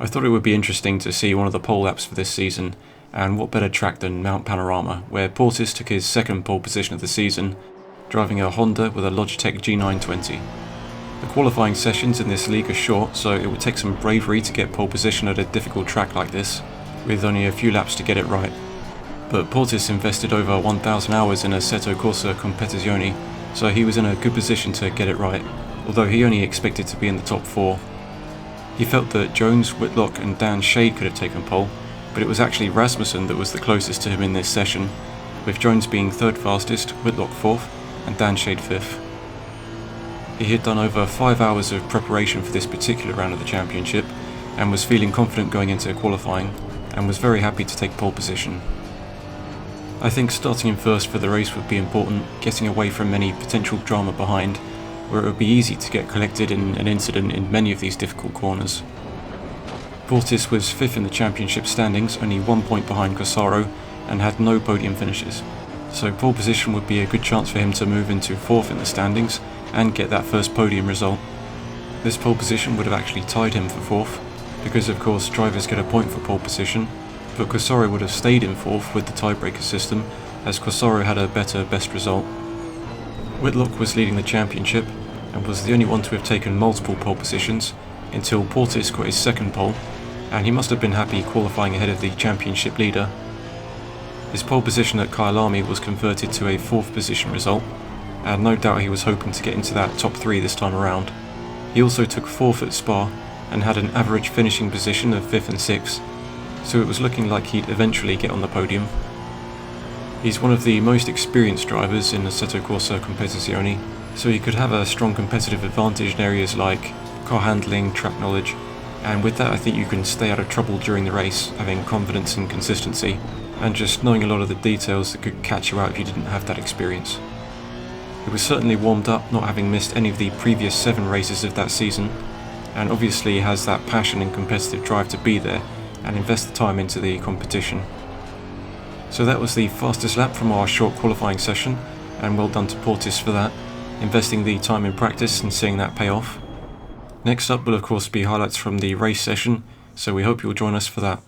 I thought it would be interesting to see one of the pole laps for this season, and what better track than Mount Panorama, where Portis took his second pole position of the season, driving a Honda with a Logitech G920. The qualifying sessions in this league are short, so it would take some bravery to get pole position at a difficult track like this, with only a few laps to get it right. But Portis invested over 1,000 hours in Assetto Corsa Competizione, so he was in a good position to get it right, although he only expected to be in the top 4. He felt that Jones, Whitlock and Dan Shade could have taken pole, but it was actually Rasmussen that was the closest to him in this session, with Jones being 3rd fastest, Whitlock 4th and Dan Shade 5th. He had done over 5 hours of preparation for this particular round of the championship and was feeling confident going into qualifying and was very happy to take pole position. I think starting in first for the race would be important, getting away from any potential drama behind, where it would be easy to get collected in an incident in many of these difficult corners. Portis was 5th in the championship standings, only 1 point behind Corsaro, and had no podium finishes, so pole position would be a good chance for him to move into 4th in the standings and get that first podium result. This pole position would have actually tied him for 4th, because of course drivers get a point for pole position, but Corsaro would have stayed in 4th with the tiebreaker system, as Corsaro had a better best result. Whitlock was leading the championship, and was the only one to have taken multiple pole positions, until Portis got his second pole, and he must have been happy qualifying ahead of the championship leader. His pole position at Kyalami was converted to a 4th position result, and no doubt he was hoping to get into that top 3 this time around. He also took 4th at Spa, and had an average finishing position of 5th and 6th, so it was looking like he'd eventually get on the podium. He's one of the most experienced drivers in Assetto Corsa Competizione, so he could have a strong competitive advantage in areas like car handling, track knowledge, and with that I think you can stay out of trouble during the race, having confidence and consistency, and just knowing a lot of the details that could catch you out if you didn't have that experience. He was certainly warmed up, not having missed any of the previous 7 races of that season, and obviously has that passion and competitive drive to be there and invest the time into the competition. So that was the fastest lap from our short qualifying session, and well done to Portis for that, investing the time in practice and seeing that pay off. Next up will of course be highlights from the race session, so we hope you'll join us for that.